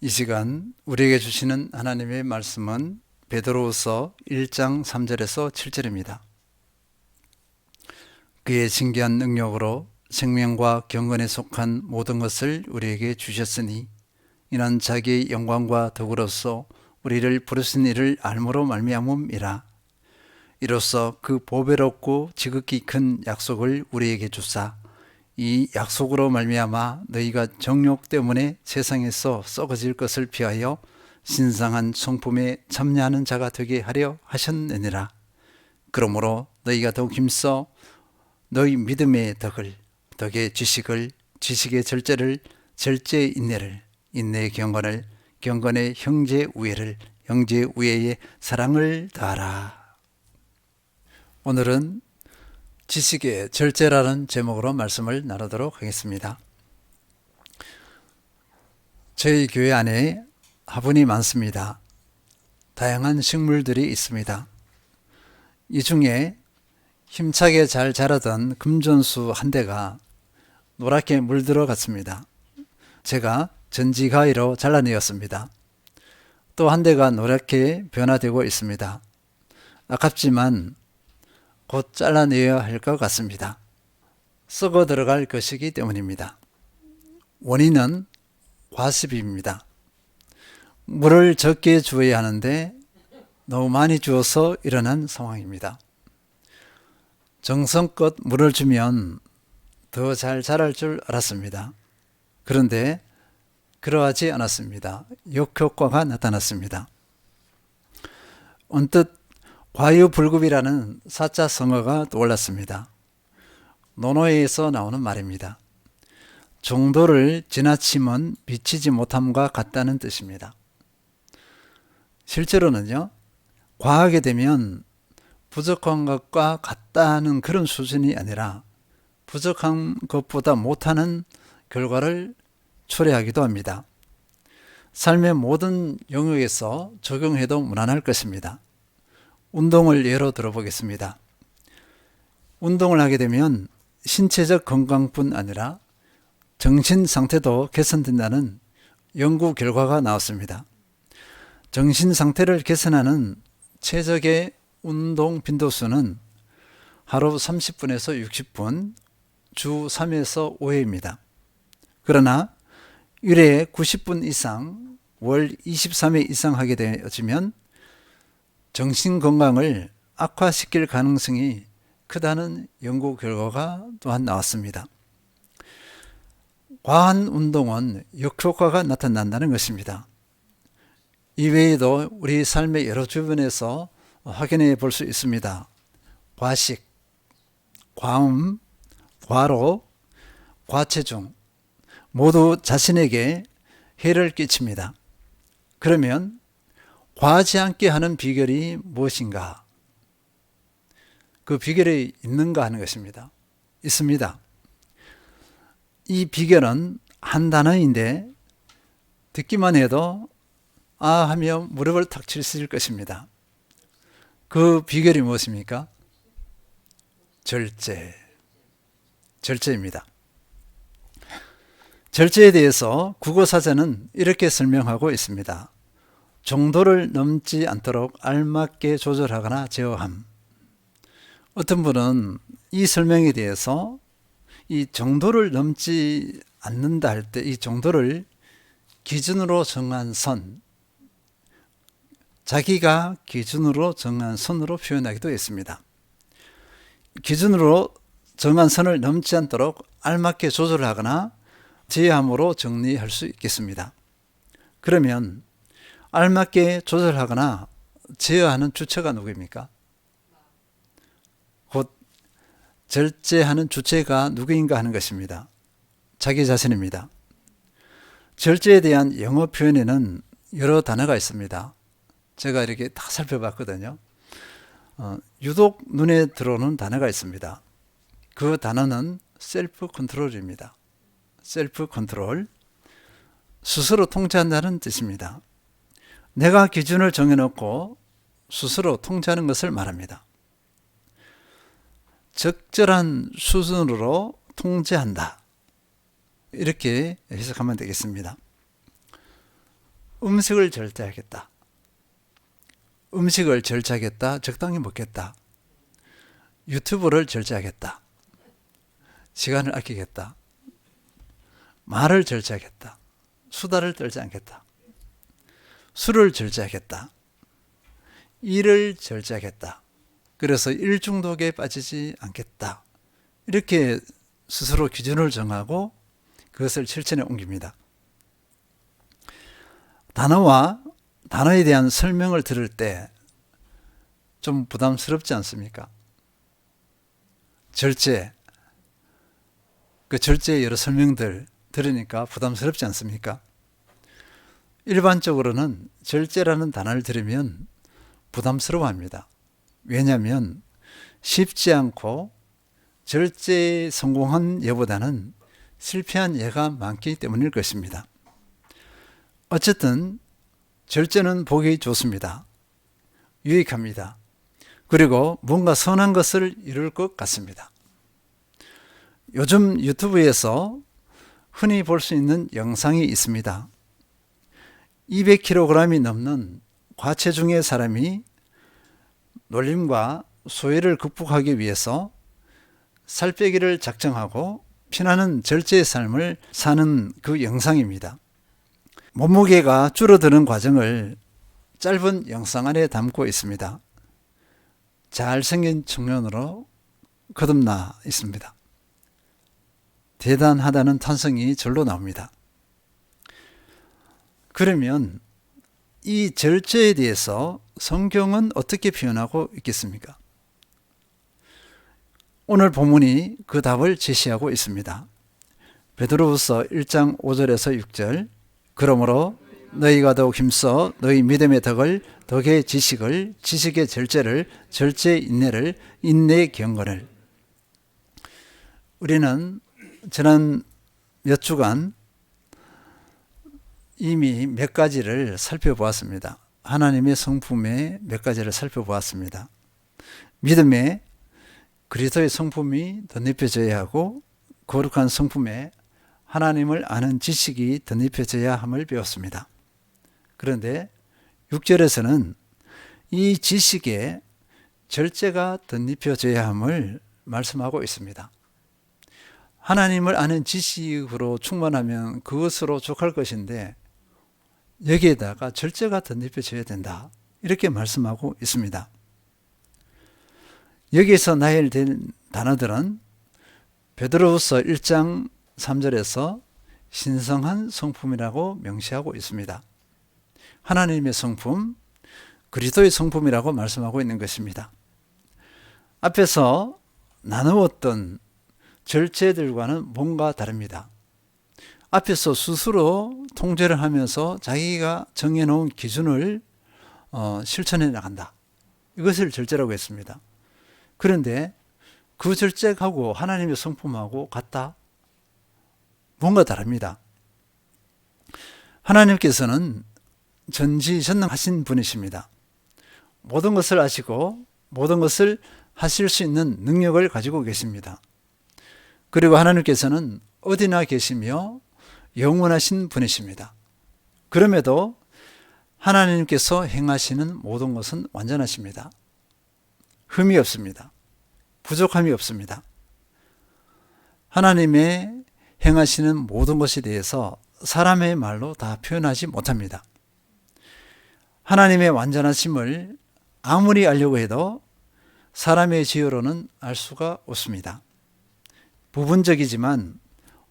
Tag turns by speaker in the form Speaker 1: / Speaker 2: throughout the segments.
Speaker 1: 이 시간 우리에게 주시는 하나님의 말씀은 베드로후서 1장 3절에서 7절입니다. 그의 신기한 능력으로 생명과 경건에 속한 모든 것을 우리에게 주셨으니 이는 자기의 영광과 덕으로서 우리를 부르신 이를 알므로 말미암음이라. 이로써 그 보배롭고 지극히 큰 약속을 우리에게 주사 이 약속으로 말미암아 너희가 정욕 때문에 세상에서 썩어질 것을 피하여 신성한 성품에 참여하는 자가 되게 하려 하셨느니라. 그러므로 너희가 더욱 힘써 너희 믿음의 덕을, 덕의 지식을, 지식의 절제를, 절제의 인내를, 인내의 경건을, 경건의 형제 우애를, 형제 우애의 사랑을 더하라. 오늘은 지식의 절제라는 제목으로 말씀을 나누도록 하겠습니다. 저희 교회 안에 화분이 많습니다. 다양한 식물들이 있습니다. 이 중에 힘차게 잘 자라던 금전수 한 대가 노랗게 물들어 갔습니다. 제가 전지가위로 잘라내었습니다. 또 한 대가 노랗게 변화되고 있습니다. 아깝지만 곧 잘라내어야 할 것 같습니다. 썩어 들어갈 것이기 때문입니다. 원인은 과습입니다. 물을 적게 주어야 하는데 너무 많이 주어서 일어난 상황입니다. 정성껏 물을 주면 더 잘 자랄 줄 알았습니다. 그런데 그러하지 않았습니다. 역효과가 나타났습니다. 언뜻 과유불급이라는 사자성어가 떠올랐습니다. 논어에서 나오는 말입니다. 정도를 지나치면 미치지 못함과 같다는 뜻입니다. 실제로는요, 과하게 되면 부족한 것과 같다는 그런 수준이 아니라 부족한 것보다 못하는 결과를 초래하기도 합니다. 삶의 모든 영역에서 적용해도 무난할 것입니다. 운동을 예로 들어보겠습니다. 운동을 하게 되면 신체적 건강뿐 아니라 정신 상태도 개선된다는 연구 결과가 나왔습니다. 정신 상태를 개선하는 최적의 운동 빈도수는 하루 30분에서 60분, 주 3에서 5회입니다. 그러나 일회에 90분 이상, 월 23회 이상 하게 되어지면 정신 건강을 악화시킬 가능성이 크다는 연구 결과가 또한 나왔습니다. 과한 운동은 역효과가 나타난다는 것입니다. 이외에도 우리 삶의 여러 주변에서 확인해 볼 수 있습니다. 과식, 과음, 과로, 과체중 모두 자신에게 해를 끼칩니다. 그러면 과하지 않게 하는 비결이 무엇인가? 그 비결이 있는가 하는 것입니다. 있습니다. 이 비결은 한 단어인데 듣기만 해도 아 하며 무릎을 탁 칠 수 있을 것입니다. 그 비결이 무엇입니까? 절제입니다. 절제에 대해서 국어사전은 이렇게 설명하고 있습니다. 정도를 넘지 않도록 알맞게 조절하거나 제어함. 어떤 분은 이 설명에 대해서 이 정도를 넘지 않는다 할 때 이 정도를 기준으로 정한 선, 자기가 기준으로 정한 선으로 표현하기도 했습니다. 기준으로 정한 선을 넘지 않도록 알맞게 조절하거나 제어함으로 정리할 수 있겠습니다. 그러면 알맞게 조절하거나 제어하는 주체가 누구입니까? 곧 절제하는 주체가 누구인가 하는 것입니다. 자기 자신입니다. 절제에 대한 영어 표현에는 여러 단어가 있습니다. 제가 이렇게 다 살펴봤거든요. 유독 눈에 들어오는 단어가 있습니다. 그 단어는 셀프 컨트롤입니다. 셀프 컨트롤, 스스로 통제한다는 뜻입니다. 내가 기준을 정해놓고 스스로 통제하는 것을 말합니다. 적절한 수준으로 통제한다. 이렇게 해석하면 되겠습니다. 음식을 절제하겠다. 음식을 절제하겠다. 적당히 먹겠다. 유튜브를 절제하겠다. 시간을 아끼겠다. 말을 절제하겠다. 수다를 떨지 않겠다. 술을 절제하겠다. 일을 절제하겠다. 그래서 일 중독에 빠지지 않겠다. 이렇게 스스로 기준을 정하고 그것을 실천에 옮깁니다. 단어에 대한 설명을 들을 때 좀 부담스럽지 않습니까? 절제, 그 절제의 여러 설명들 들으니까 부담스럽지 않습니까? 일반적으로는 절제라는 단어를 들으면 부담스러워합니다. 왜냐하면 쉽지 않고 절제에 성공한 예보다는 실패한 예가 많기 때문일 것입니다. 어쨌든 절제는 보기 좋습니다. 유익합니다. 그리고 뭔가 선한 것을 이룰 것 같습니다. 요즘 유튜브에서 흔히 볼 수 있는 영상이 있습니다. 200kg이 넘는 과체중의 사람이 놀림과 소외를 극복하기 위해서 살 빼기를 작정하고 피나는 절제의 삶을 사는 그 영상입니다. 몸무게가 줄어드는 과정을 짧은 영상 안에 담고 있습니다. 잘생긴 청년으로 거듭나 있습니다. 대단하다는 탄성이 절로 나옵니다. 그러면 이 절제에 대해서 성경은 어떻게 표현하고 있겠습니까? 오늘 본문이 그 답을 제시하고 있습니다. 베드로후서 1장 5절에서 6절. 그러므로 너희가 더욱 힘써 너희 믿음의 덕의 지식을, 지식의 절제를, 절제의 인내를, 인내의 경건을. 우리는 지난 몇 주간 이미 몇 가지를 살펴보았습니다. 하나님의 성품의 몇 가지를 살펴보았습니다. 믿음에 그리스도의 성품이 덧입혀져야 하고 거룩한 성품에 하나님을 아는 지식이 덧입혀져야 함을 배웠습니다. 그런데 6절에서는 이 지식에 절제가 덧입혀져야 함을 말씀하고 있습니다. 하나님을 아는 지식으로 충만하면 그것으로 족할 것인데 여기에다가 절제가 덧입혀져야 된다. 이렇게 말씀하고 있습니다. 여기에서 나열된 단어들은 베드로후서 1장 3절에서 신성한 성품이라고 명시하고 있습니다. 하나님의 성품, 그리스도의 성품이라고 말씀하고 있는 것입니다. 앞에서 나누었던 절제들과는 뭔가 다릅니다. 앞에서 스스로 통제를 하면서 자기가 정해놓은 기준을 실천해 나간다. 이것을 절제라고 했습니다. 그런데 그 절제하고 하나님의 성품하고 같다? 뭔가 다릅니다. 하나님께서는 전지전능하신 분이십니다. 모든 것을 아시고 모든 것을 하실 수 있는 능력을 가지고 계십니다. 그리고 하나님께서는 어디나 계시며 영원하신 분이십니다. 그럼에도 하나님께서 행하시는 모든 것은 완전하십니다. 흠이 없습니다. 부족함이 없습니다. 하나님의 행하시는 모든 것에 대해서 사람의 말로 다 표현하지 못합니다. 하나님의 완전하심을 아무리 알려고 해도 사람의 지혜로는 알 수가 없습니다. 부분적이지만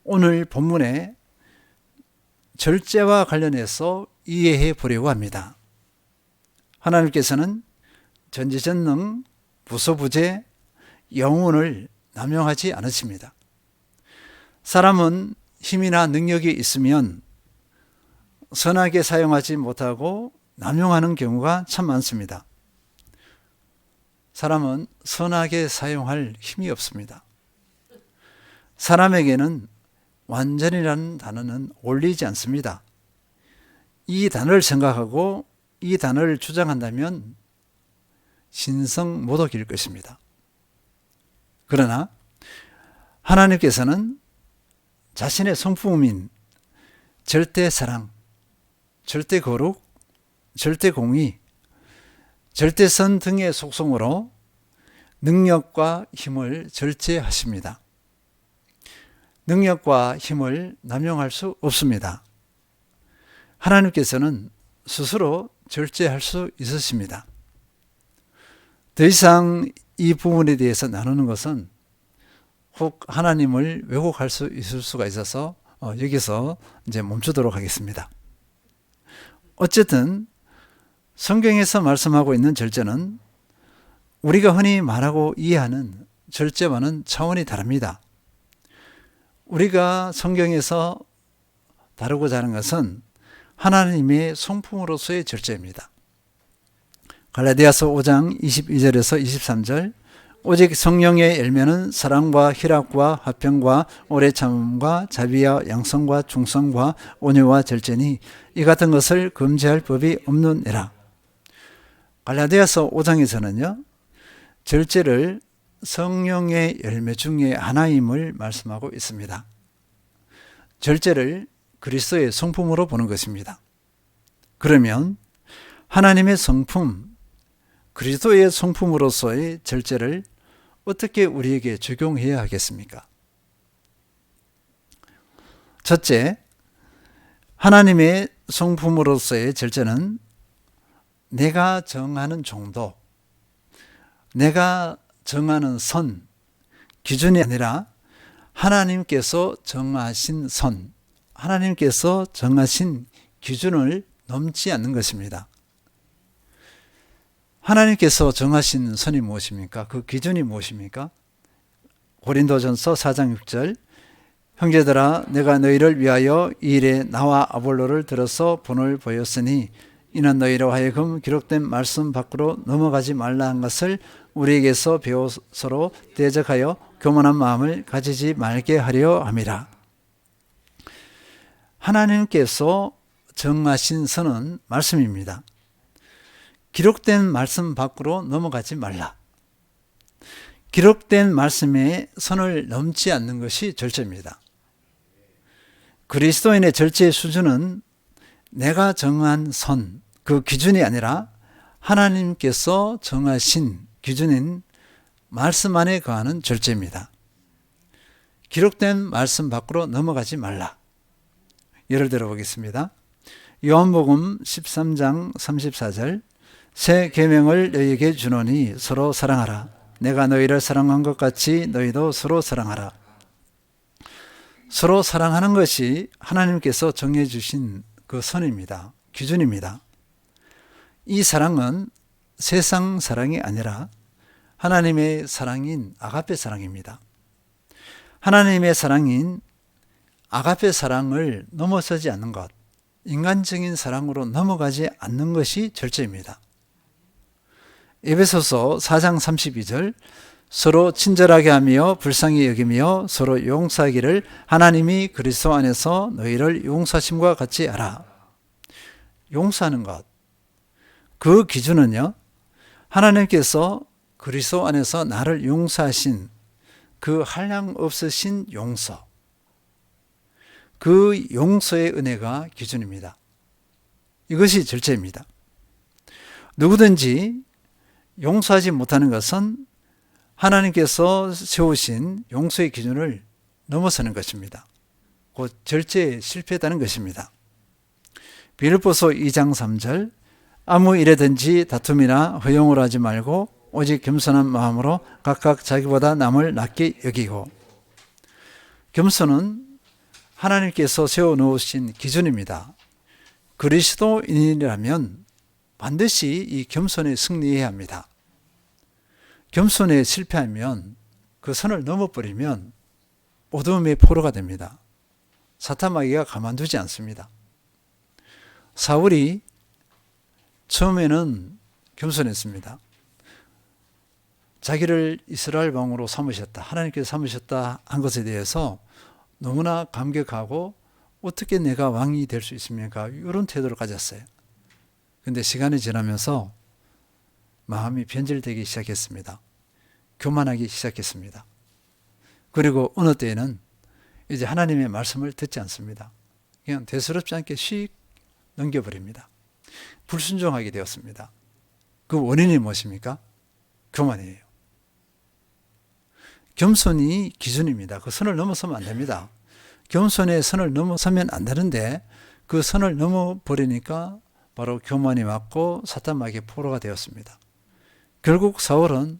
Speaker 1: 오늘 본문에 절제와 관련해서 이해해 보려고 합니다. 하나님께서는 전지전능, 무소부재, 영혼을 남용하지 않으십니다. 사람은 힘이나 능력이 있으면 선하게 사용하지 못하고 남용하는 경우가 참 많습니다. 사람은 선하게 사용할 힘이 없습니다. 사람에게는 완전이라는 단어는 어울리지 않습니다. 이 단어를 생각하고 이 단어를 주장한다면 신성모독일 것입니다. 그러나 하나님께서는 자신의 성품인 절대 사랑, 절대 거룩, 절대 공의, 절대선 등의 속성으로 능력과 힘을 절제하십니다. 능력과 힘을 남용할 수 없습니다. 하나님께서는 스스로 절제할 수 있으십니다. 더 이상 이 부분에 대해서 나누는 것은 혹 하나님을 왜곡할 수 있을 수가 있어서 여기서 이제 멈추도록 하겠습니다. 어쨌든 성경에서 말씀하고 있는 절제는 우리가 흔히 말하고 이해하는 절제와는 차원이 다릅니다. 우리가 성경에서 다루고자 하는 것은 하나님의 성품으로서의 절제입니다. 갈라디아서 5장 22절에서 23절 오직 성령의 열매는 사랑과 희락과 화평과 오래 참음과 자비와 양성과 충성과 온유와 절제니 이 같은 것을 금지할 법이 없느니라. 갈라디아서 5장에서는요, 절제를 성령의 열매 중에 하나임을 말씀하고 있습니다. 절제를 그리스도의 성품으로 보는 것입니다. 그러면 하나님의 성품, 그리스도의 성품으로서의 절제를 어떻게 우리에게 적용해야 하겠습니까? 첫째, 하나님의 성품으로서의 절제는 내가 정하는 정도, 내가 정하는 선, 기준이 아니라 하나님께서 정하신 선, 하나님께서 정하신 기준을 넘지 않는 것입니다. 하나님께서 정하신 선이 무엇입니까? 그 기준이 무엇입니까? 고린도전서 4장 6절 형제들아 내가 너희를 위하여 이 일에 나와 아볼로를 들어서 본을 보였으니 이는 너희로 하여금 기록된 말씀 밖으로 넘어가지 말라 한 것을 우리에게서 배워 서로 대적하여 교만한 마음을 가지지 말게 하려 함이라. 하나님께서 정하신 선은 말씀입니다. 기록된 말씀 밖으로 넘어가지 말라. 기록된 말씀에 선을 넘지 않는 것이 절제입니다. 그리스도인의 절제의 수준은 내가 정한 선, 그 기준이 아니라 하나님께서 정하신 기준인 말씀 안에 거하는 절제입니다. 기록된 말씀 밖으로 넘어가지 말라. 예를 들어 보겠습니다. 요한복음 13장 34절 새 계명을 너희에게 주노니 서로 사랑하라. 내가 너희를 사랑한 것 같이 너희도 서로 사랑하라. 서로 사랑하는 것이 하나님께서 정해 주신 그 선입니다. 기준입니다. 이 사랑은 세상 사랑이 아니라 하나님의 사랑인 아가페 사랑입니다. 하나님의 사랑인 아가페 사랑을 넘어서지 않는 것, 인간적인 사랑으로 넘어가지 않는 것이 절제입니다. 에베소서 4장 32절 서로 친절하게 하며 불쌍히 여기며 서로 용서하기를 하나님이 그리스도 안에서 너희를 용서하심과 같이 하라. 용서하는 것, 그 기준은요, 하나님께서 그리스도 안에서 나를 용서하신 그 한량 없으신 용서, 그 용서의 은혜가 기준입니다. 이것이 절제입니다. 누구든지 용서하지 못하는 것은 하나님께서 세우신 용서의 기준을 넘어서는 것입니다. 곧 절제에 실패했다는 것입니다. 빌립보서 2장 3절 아무 일에든지 다툼이나 허용을 하지 말고 오직 겸손한 마음으로 각각 자기보다 남을 낮게 여기고. 겸손은 하나님께서 세워놓으신 기준입니다. 그리스도인이라면 반드시 이 겸손에 승리해야 합니다. 겸손에 실패하면 그 선을 넘어버리면 어둠의 포로가 됩니다. 사탄마귀가 가만두지 않습니다. 사울이 처음에는 겸손했습니다. 자기를 이스라엘 왕으로 삼으셨다, 하나님께서 삼으셨다 한 것에 대해서 너무나 감격하고 어떻게 내가 왕이 될 수 있습니까? 이런 태도를 가졌어요. 그런데 시간이 지나면서 마음이 변질되기 시작했습니다. 교만하기 시작했습니다. 그리고 어느 때에는 이제 하나님의 말씀을 듣지 않습니다. 그냥 대수롭지 않게 씩 넘겨버립니다. 불순종하게 되었습니다. 그 원인이 무엇입니까? 교만이에요. 겸손이 기준입니다. 그 선을 넘어서면 안 됩니다. 겸손의 선을 넘어서면 안 되는데 그 선을 넘어버리니까 바로 교만이 맞고 사탄마귀의 포로가 되었습니다. 결국 사울은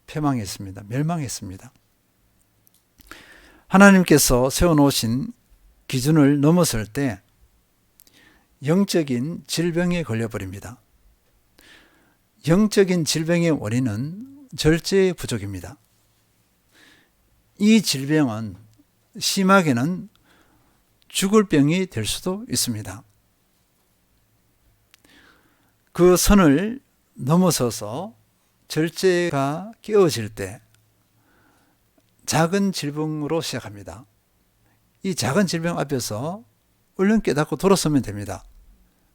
Speaker 1: 패망했습니다. 멸망했습니다. 하나님께서 세워놓으신 기준을 넘어설 때 영적인 질병에 걸려버립니다. 영적인 질병의 원인은 절제의 부족입니다. 이 질병은 심하게는 죽을 병이 될 수도 있습니다. 그 선을 넘어서서 절제가 깨어질 때 작은 질병으로 시작합니다. 이 작은 질병 앞에서 얼른 깨닫고 돌아서면 됩니다.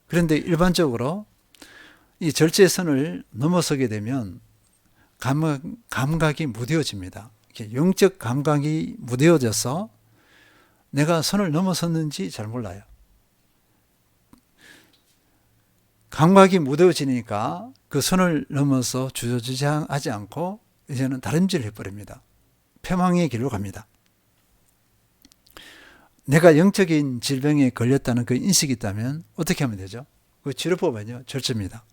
Speaker 1: 그런데 일반적으로 이 절제의 선을 넘어서게 되면 감각이 무뎌집니다. 영적 감각이 무뎌져서 내가 선을 넘어섰는지 잘 몰라요. 감각이 무뎌지니까 그 선을 넘어서 주저주저하지 않고 이제는 다림질을 해버립니다. 패망의 길로 갑니다. 내가 영적인 질병에 걸렸다는 그 인식이 있다면 어떻게 하면 되죠? 그 치료법은요, 절제입니다.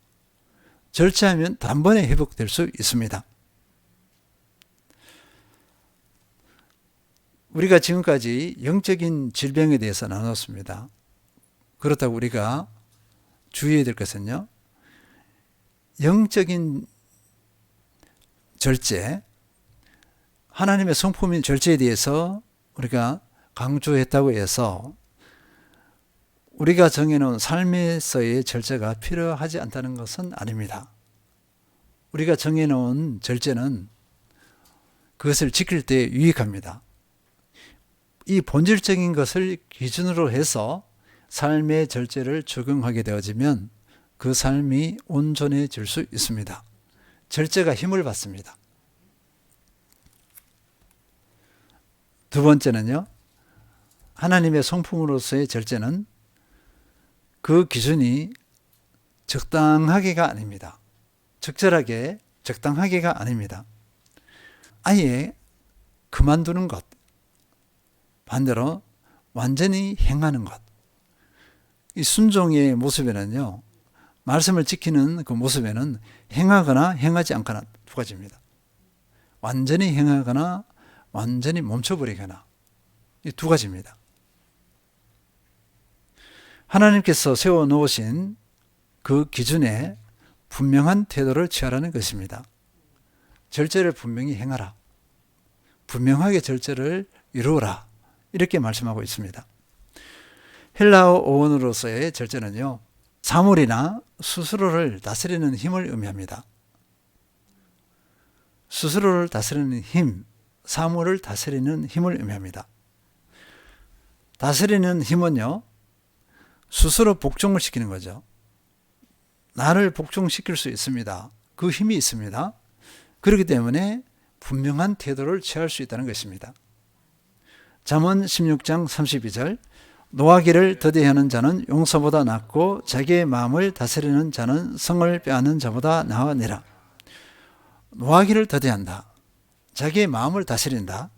Speaker 1: 절제하면 단번에 회복될 수 있습니다. 우리가 지금까지 영적인 질병에 대해서 나눴습니다. 그렇다고 우리가 주의해야 될 것은요, 영적인 절제, 하나님의 성품인 절제에 대해서 우리가 강조했다고 해서 우리가 정해놓은 삶에서의 절제가 필요하지 않다는 것은 아닙니다. 우리가 정해놓은 절제는 그것을 지킬 때 유익합니다. 이 본질적인 것을 기준으로 해서 삶의 절제를 적용하게 되어지면 그 삶이 온전해질 수 있습니다. 절제가 힘을 받습니다. 두 번째는요, 하나님의 성품으로서의 절제는 그 기준이 적당하게가 아닙니다. 적절하게, 적당하게가 아닙니다. 아예 그만두는 것, 반대로 완전히 행하는 것. 이 순종의 모습에는요, 말씀을 지키는 그 모습에는 행하거나 행하지 않거나 두 가지입니다. 완전히 행하거나 완전히 멈춰버리거나 이 두 가지입니다. 하나님께서 세워놓으신 그 기준에 분명한 태도를 취하라는 것입니다. 절제를 분명히 행하라. 분명하게 절제를 이루어라. 이렇게 말씀하고 있습니다. 헬라어 어원으로서의 절제는요, 사물이나 스스로를 다스리는 힘을 의미합니다. 스스로를 다스리는 힘, 사물을 다스리는 힘을 의미합니다. 다스리는 힘은요, 스스로 복종을 시키는 거죠. 나를 복종시킬 수 있습니다. 그 힘이 있습니다. 그렇기 때문에 분명한 태도를 취할 수 있다는 것입니다. 잠언 16장 32절, 노하기를 더디하는 자는 용서보다 낫고 자기의 마음을 다스리는 자는 성을 빼앗는 자보다 나으니라. 노하기를 더디한다. 자기의 마음을 다스린다.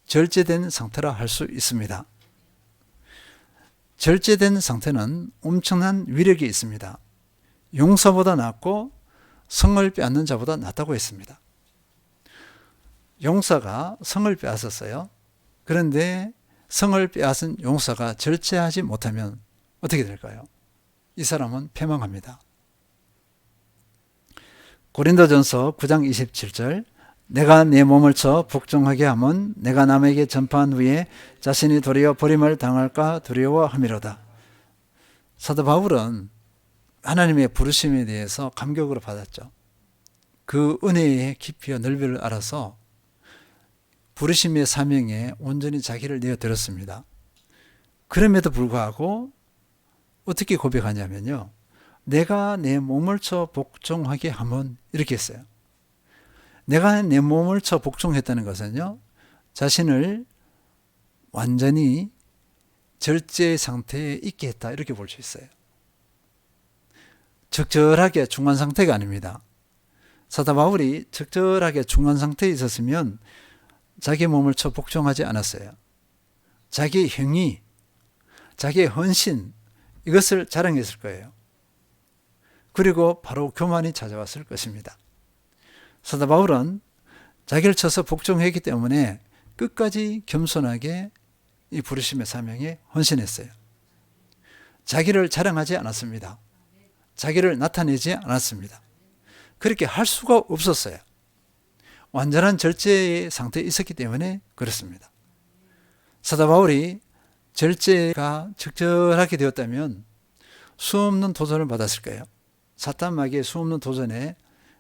Speaker 1: 절제된 상태라 할 수 있습니다. 절제된 상태는 엄청난 위력이 있습니다. 용서보다 낫고 성을 빼앗는 자보다 낫다고 했습니다. 용사가 성을 빼앗았어요. 그런데 성을 빼앗은 용사가 절제하지 못하면 어떻게 될까요? 이 사람은 패망합니다. 고린도전서 9장 27절, 내가 내 몸을 쳐 복종하게 하면 내가 남에게 전파한 후에 자신이 도리어 버림을 당할까 두려워함이로다. 사도 바울은 하나님의 부르심에 대해서 감격으로 받았죠. 그 은혜의 깊이와 넓이를 알아서 부르심의 사명에 온전히 자기를 내어드렸습니다. 그럼에도 불구하고 어떻게 고백하냐면요, 내가 내 몸을 쳐 복종하게 하면, 이렇게 했어요. 내가 내 몸을 쳐 복종했다는 것은요, 자신을 완전히 절제 상태에 있게 했다, 이렇게 볼 수 있어요. 적절하게 중간 상태가 아닙니다. 사도 바울이 적절하게 중간 상태에 있었으면 자기 몸을 쳐 복종하지 않았어요. 자기의 행위, 자기의 헌신, 이것을 자랑했을 거예요. 그리고 바로 교만이 찾아왔을 것입니다. 사도 바울은 자기를 쳐서 복종했기 때문에 끝까지 겸손하게 이 부르심의 사명에 헌신했어요. 자기를 자랑하지 않았습니다. 자기를 나타내지 않았습니다. 그렇게 할 수가 없었어요. 완전한 절제의 상태에 있었기 때문에 그렇습니다. 사도 바울이 절제가 적절하게 되었다면 수없는 도전을 받았을 거예요. 사탄 마귀의 수없는 도전에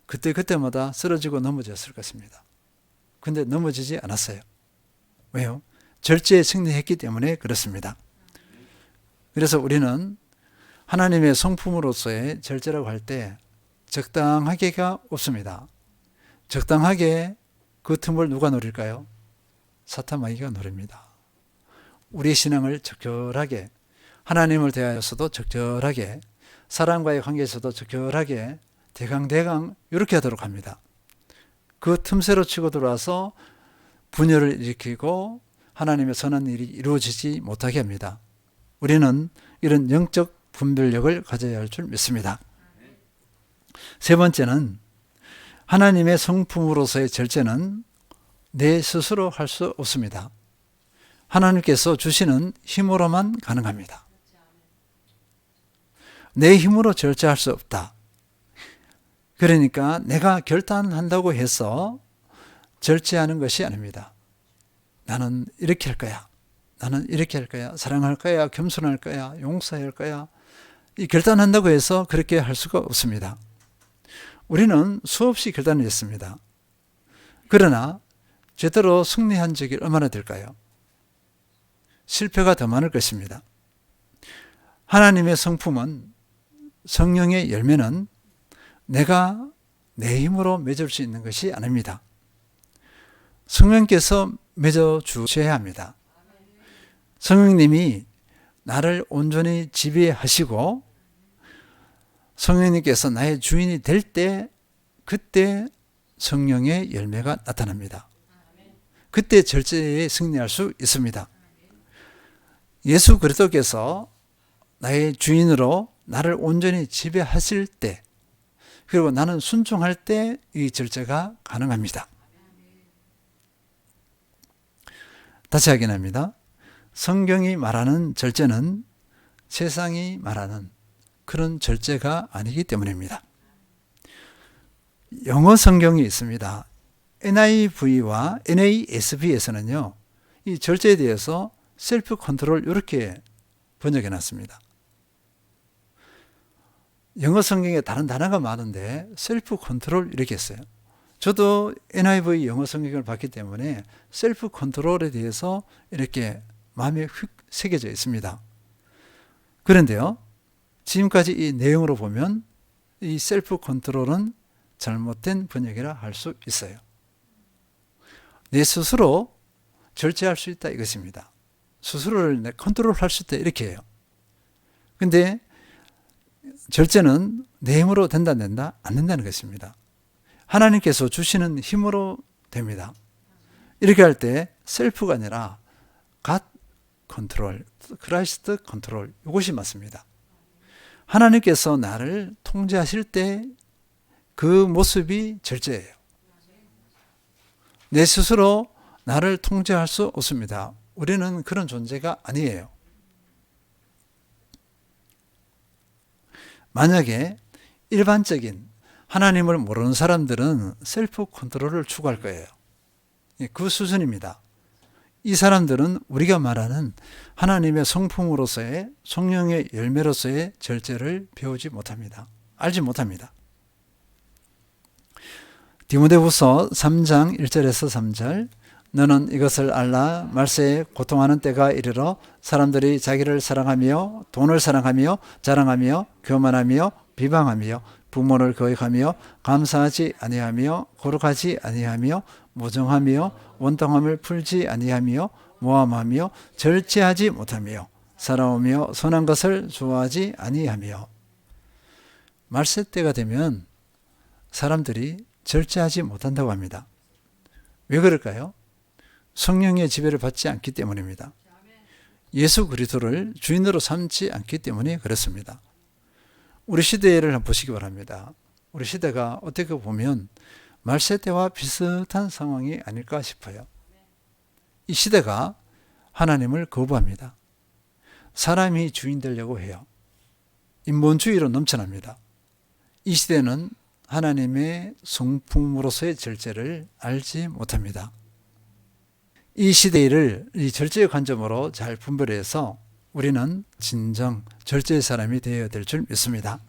Speaker 1: 그때그때마다 쓰러지고 넘어졌을 것입니다. 근데 넘어지지 않았어요. 왜요? 절제에 승리했기 때문에 그렇습니다. 그래서 우리는 하나님의 성품으로서의 절제라고 할 때 적당하게가 없습니다. 적당하게 그 틈을 누가 노릴까요? 사탄 마귀가 노립니다. 우리의 신앙을 적절하게, 하나님을 대하여서도 적절하게, 사람과의 관계에서도 적절하게, 대강대강 이렇게 하도록 합니다. 그 틈새로 치고 들어와서 분열을 일으키고 하나님의 선한 일이 이루어지지 못하게 합니다. 우리는 이런 영적 분별력을 가져야 할 줄 믿습니다. 세 번째는 하나님의 성품으로서의 절제는 내 스스로 할 수 없습니다. 하나님께서 주시는 힘으로만 가능합니다. 내 힘으로 절제할 수 없다. 그러니까 내가 결단한다고 해서 절제하는 것이 아닙니다. 나는 이렇게 할 거야. 나는 이렇게 할 거야. 사랑할 거야. 겸손할 거야. 용서할 거야. 이 결단한다고 해서 그렇게 할 수가 없습니다. 우리는 수없이 결단을 했습니다. 그러나 제대로 승리한 적이 얼마나 될까요? 실패가 더 많을 것입니다. 하나님의 성품은, 성령의 열매는 내가 내 힘으로 맺을 수 있는 것이 아닙니다. 성령께서 맺어주셔야 합니다. 성령님이 나를 온전히 지배하시고 성령님께서 나의 주인이 될 때, 그때 성령의 열매가 나타납니다. 그때 절제에 승리할 수 있습니다. 예수 그리스도께서 나의 주인으로 나를 온전히 지배하실 때, 그리고 나는 순종할 때 이 절제가 가능합니다. 다시 확인합니다. 성경이 말하는 절제는 세상이 말하는 그런 절제가 아니기 때문입니다. 영어 성경이 있습니다. NIV와 NASB에서는요, 이 절제에 대해서 셀프 컨트롤 이렇게 번역해 놨습니다. 영어 성경에 다른 단어가 많은데 셀프 컨트롤 이렇게 했어요. 저도 NIV 영어 성경을 봤기 때문에 셀프 컨트롤에 대해서 이렇게 마음에 휙 새겨져 있습니다. 그런데요, 지금까지 이 내용으로 보면 이 셀프 컨트롤은 잘못된 번역이라 할 수 있어요. 내 스스로 절제할 수 있다 이것입니다. 스스로를 컨트롤할 수 있다 이렇게 해요. 근데 절제는 내 힘으로 된다 안 된다? 안 된다는 것입니다. 하나님께서 주시는 힘으로 됩니다. 이렇게 할 때 셀프가 아니라 God 컨트롤, 크라이스트 컨트롤, 이것이 맞습니다. 하나님께서 나를 통제하실 때 그 모습이 절제예요. 내 스스로 나를 통제할 수 없습니다. 우리는 그런 존재가 아니에요. 만약에 일반적인 하나님을 모르는 사람들은 셀프 컨트롤을 추구할 거예요. 그 수준입니다. 이 사람들은 우리가 말하는 하나님의 성품으로서의, 성령의 열매로서의 절제를 배우지 못합니다. 알지 못합니다. 디모데후서 3장 1절에서 3절, 너는 이것을 알라. 말세에 고통하는 때가 이르러 사람들이 자기를 사랑하며 돈을 사랑하며 자랑하며 교만하며 비방하며 부모를 거역하며 감사하지 아니하며 거룩하지 아니하며 무정하며 원통함을 풀지 아니하며 모함하며 절제하지 못하며 살아오며 선한 것을 좋아하지 아니하며. 말세 때가 되면 사람들이 절제하지 못한다고 합니다. 왜 그럴까요? 성령의 지배를 받지 않기 때문입니다. 예수 그리스도를 주인으로 삼지 않기 때문에 그렇습니다. 우리 시대를 한번 보시기 바랍니다. 우리 시대가 어떻게 보면 말세 때와 비슷한 상황이 아닐까 싶어요. 이 시대가 하나님을 거부합니다. 사람이 주인 되려고 해요. 인본주의로 넘쳐납니다. 이 시대는 하나님의 성품으로서의 절제를 알지 못합니다. 이 시대를 이 절제의 관점으로 잘 분별해서 우리는 진정 절제의 사람이 되어야 될 줄 믿습니다.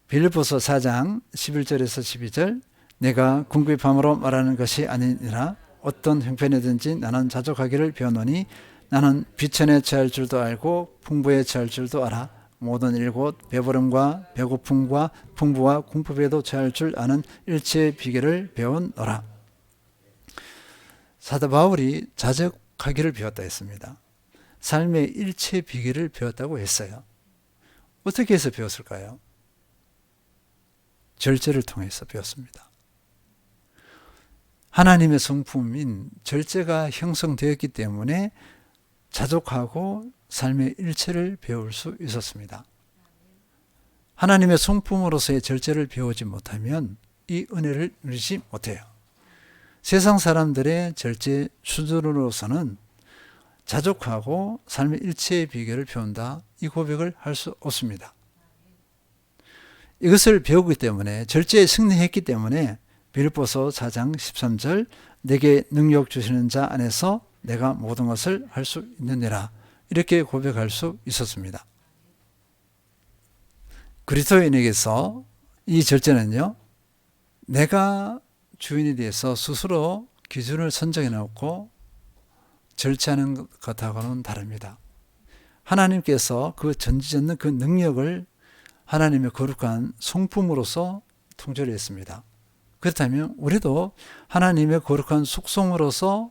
Speaker 1: 빌립보서 4장 11절에서 12절, 내가 궁핍함으로 말하는 것이 아니니라. 어떤 형편이든지 나는 자족하기를 배우노니 나는 비천에 처할 줄도 알고 풍부에 처할 줄도 알아. 모든 일 곧 배부름과 배고픔과 풍부와 궁핍에도 처할 줄 아는 일체의 비결을 배우노라. 사도 바울이 자족하기를 배웠다 했습니다. 삶의 일체 비결을 배웠다고 했어요. 어떻게 해서 배웠을까요? 절제를 통해서 배웠습니다. 하나님의 성품인 절제가 형성되었기 때문에 자족하고 삶의 일체를 배울 수 있었습니다. 하나님의 성품으로서의 절제를 배우지 못하면 이 은혜를 누리지 못해요. 세상 사람들의 절제 수준으로서는 자족하고 삶의 일체의 비결을 배운다, 이 고백을 할 수 없습니다. 이것을 배우기 때문에, 절제에 승리했기 때문에 빌립보서 4장 13절, 내게 능력 주시는 자 안에서 내가 모든 것을 할 수 있느니라, 이렇게 고백할 수 있었습니다. 그리스도인에게서 이 절제는요, 내가 주인에 대해서 스스로 기준을 선정해 놓고 절제하는 것하고는 다릅니다. 하나님께서 그 전지전능 그 능력을 하나님의 거룩한 성품으로서 통제를 했습니다. 그렇다면 우리도 하나님의 거룩한 속성으로서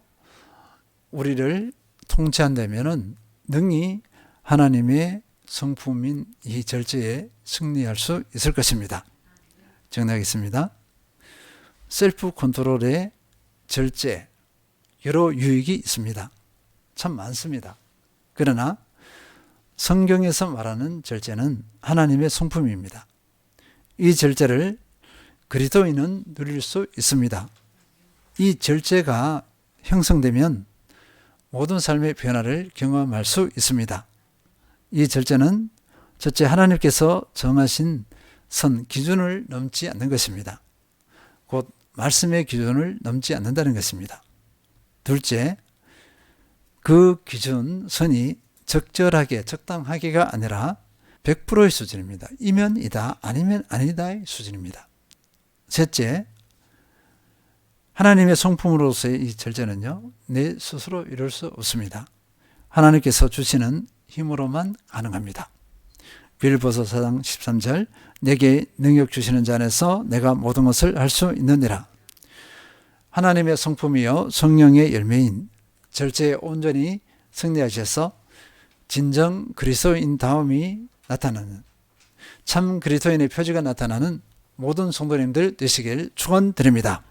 Speaker 1: 우리를 통제한다면 능히 하나님의 성품인 이 절제에 승리할 수 있을 것입니다. 정리하겠습니다. 셀프 컨트롤의 절제, 여러 유익이 있습니다. 참 많습니다. 그러나 성경에서 말하는 절제는 하나님의 성품입니다. 이 절제를 그리스도인은 누릴 수 있습니다. 이 절제가 형성되면 모든 삶의 변화를 경험할 수 있습니다. 이 절제는 첫째, 하나님께서 정하신 선 기준을 넘지 않는 것입니다. 곧 말씀의 기준을 넘지 않는다는 것입니다. 둘째, 그 기준, 선이 적절하게, 적당하게가 아니라 100%의 수준입니다. 이면 이다, 아니면 아니다의 수준입니다. 셋째, 하나님의 성품으로서의 이 절제는요, 내 스스로 이룰 수 없습니다. 하나님께서 주시는 힘으로만 가능합니다. 빌립보서 4장 13절, 내게 능력 주시는 자 안에서 내가 모든 것을 할 수 있느니라. 하나님의 성품이요 성령의 열매인 절제에 온전히 승리하셔서 진정 그리스도인 다움이 나타나는, 참 그리스도인의 표지가 나타나는 모든 성도님들 되시길 축원드립니다.